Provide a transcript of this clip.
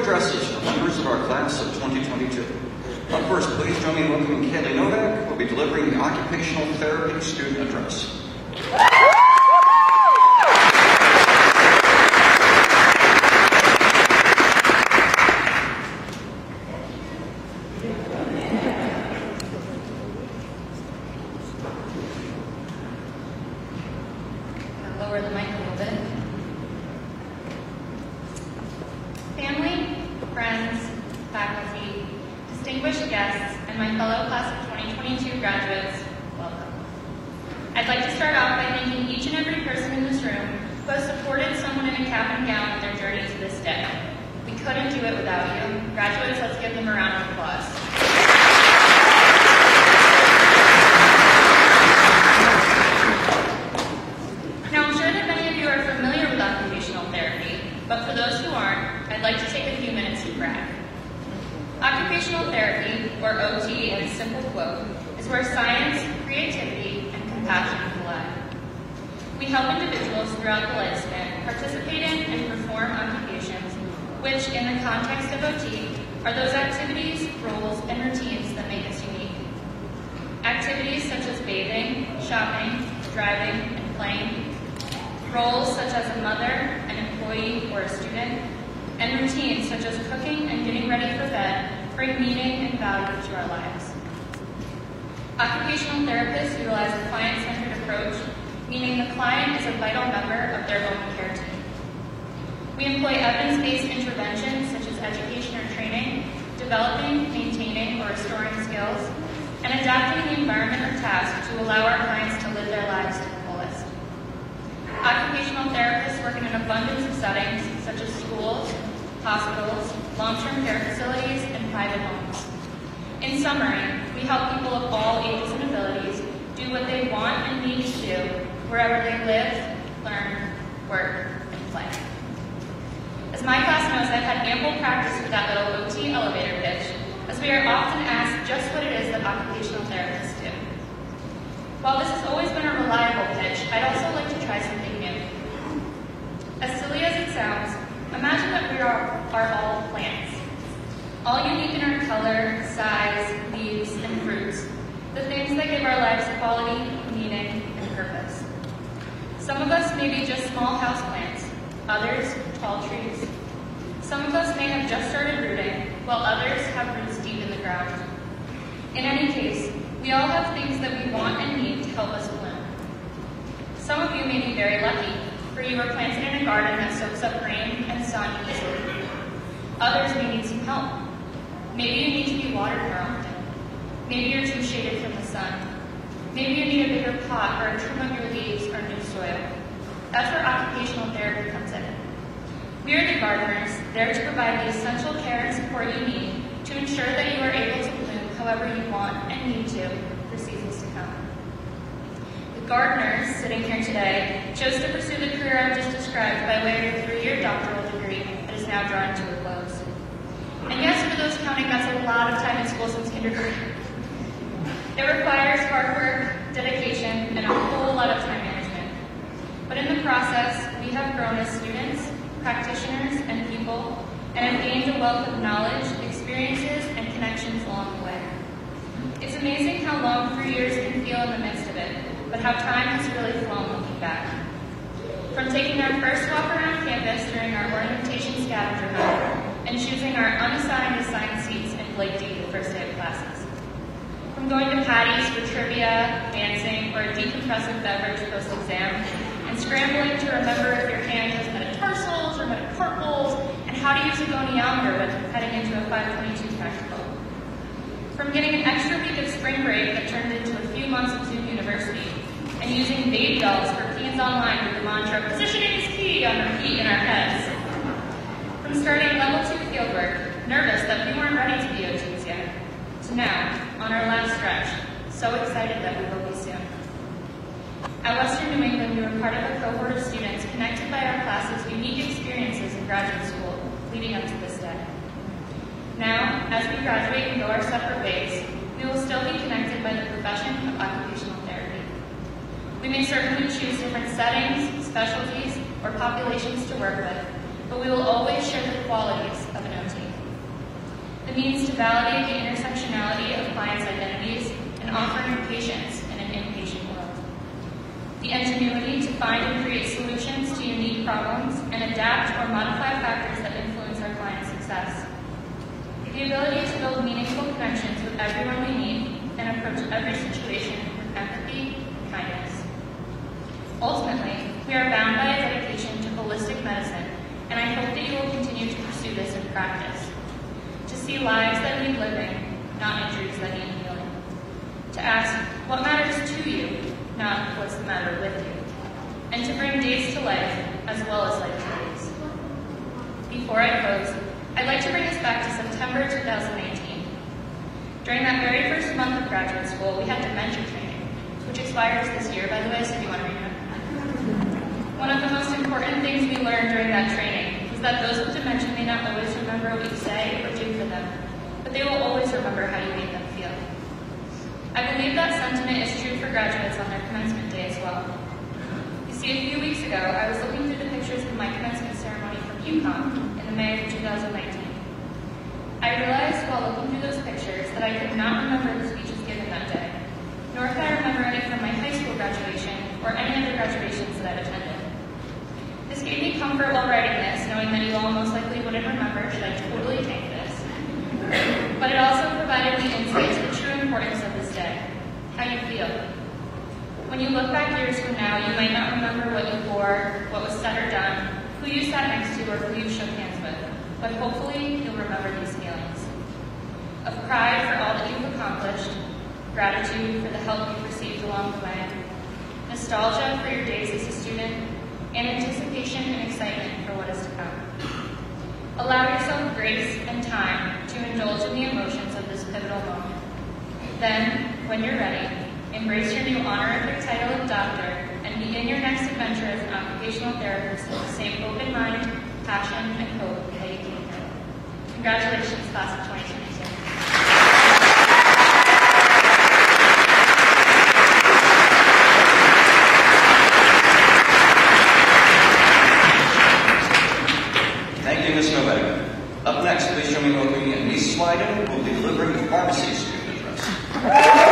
addresses for members of our class of 2022. Up first, please join me in welcoming Kaeli Novak, who will be delivering the Occupational Therapy Student Address. Lower the mic a little bit. Family, friends, faculty, distinguished guests, and my fellow class of 2022 graduates, welcome. I'd like to start off by thanking each and every person in this room who has supported someone in a cap and gown on their journey to this day. We couldn't do it without you. Graduates, let's give them a round of applause. But for those who aren't, I'd like to take a few minutes to brag. Occupational therapy, or OT in a simple quote, is where science, creativity, and compassion collide. We help individuals throughout the lifespan participate in and perform occupations, which, in the context of OT, are those activities, roles, and routines that make us unique. Activities such as bathing, shopping, driving, and playing. Roles such as a mother, an employee, or a student, and routines such as cooking and getting ready for bed bring meaning and value to our lives. Occupational therapists utilize a client-centered approach, meaning the client is a vital member of their own care team. We employ evidence-based interventions such as education or training, developing, maintaining, or restoring skills, and adapting the environment or task to allow our clients to live their lives to the fullest. Occupational therapists work in an abundance of settings, such as schools, hospitals, long-term care facilities, and private homes. In summary, we help people of all ages and abilities do what they want and need to do wherever they live, learn, work, and play. As my class knows, I've had ample practice with that little OT elevator pitch, as we are often asked just what it is that occupational therapists do. While this has always been a reliable pitch, I'd also like to try something new. As silly as it sounds, imagine that we are all plants, all unique in our color, size, leaves, and fruits, the things that give our lives quality, meaning, and purpose. Some of us may be just small houseplants, others tall trees. Some of us may have just started rooting, while others have roots deep in the ground. In any case, we all have things that we want and need to help us bloom. Some of you may be very lucky, for you were planted in a garden that soaks up rain and sun easily. Others may need some help. Maybe you need to be watered more often. Maybe you're too shaded from the sun. Maybe you need a bigger pot or a trim of your leaves or new soil. That's where occupational therapy comes in. We are the gardeners, there to provide the essential care and support you need to ensure that you are able to bloom however you want and need to for seasons to come. The gardeners sitting here today chose to pursue the career I've just described by way of a 3-year doctoral degree that is now drawing to a close. And yes, for those counting, that's a lot of time in school since kindergarten. It requires hard work, dedication, and a whole lot of time management. But in the process, we have grown as students, practitioners, and people, and have gained a wealth of knowledge, experiences, and connections along the way. It's amazing how long 3 years can feel in the midst of it, but how time has really flown looking back. From taking our first walk around campus during our orientation scavenger hunt, and choosing our unassigned assigned seats in Blake D the first day of classes. From going to Patty's for trivia, dancing, or a decompressive beverage post-exam, and scrambling to remember if your hand has metatarsals or metacarpals, and how to use a goniometer when heading into a 522 practical. From getting an extra week of spring break that turned into a few months of Zoom University, and using baby dolls for Peens Online with the mantra, positioning is key, on repeat in our heads. From starting level 2 fieldwork, nervous that we weren't ready to be OTs yet, to now, on our last stretch, so excited that we will be soon. At Western New England, we were part of a cohort of students connected by our class's unique experiences in graduate school, leading up to this day. Now, as we graduate and go our separate ways, we will still be connected by the profession of occupational therapy. We may certainly choose different settings, specialties, or populations to work with, but we will always share the qualities of an OT. the means to validate the intersectionality of clients' identities and offer new patients in an inpatient world, the ingenuity to find and create solutions to unique problems and adapt or modify factors that influence our clients' success, the ability to build meaningful connections with everyone we meet and approach every situation with empathy and kindness. Ultimately, we are bound by a dedication to holistic medicine, and I hope that you will continue to pursue this in practice, to see lives that need living, not injuries that need healing, to ask what matters to you, not what's the matter with you, and to bring days to life as well as life to days. Before I close, I'd like to bring us back to September 2018. During that very first month of graduate school, we had dementia training, which expires this year, by the way, so if you want to read it. One of the most important things we learned during that training was that those with dementia may not always remember what you say or do for them, but they will always remember how you made them feel. I believe that sentiment is true for graduates on their commencement day as well. You see, a few weeks ago, I was looking through the pictures of my commencement ceremony from UConn in the May of 2019. I realized while looking through those pictures that I could not remember the speeches given that day, nor could I remember any from my high school graduation or any other graduations that I've attended. This gave me comfort while writing this, knowing that you all most likely wouldn't remember should I totally tank this. But it also provided me insight to the true importance of this day, how you feel. When you look back years from now, you might not remember what you wore, what was said or done, who you sat next to, or who you shook hands with, but hopefully you'll remember these feelings of pride for all that you've accomplished, gratitude for the help you've received along the way, nostalgia for your days as a student, and anticipation and excitement for what is to come. Allow yourself grace and time to indulge in the emotions of this pivotal moment. Then, when you're ready, embrace your new honorific title of doctor and begin your next adventure as an occupational therapist with the same open mind, passion, and hope that you came here with. Congratulations, class of 2022. Thank you, Ms. Novak. Up next, please join me in welcoming Ms. Slyden, who will be delivering the pharmacy student address.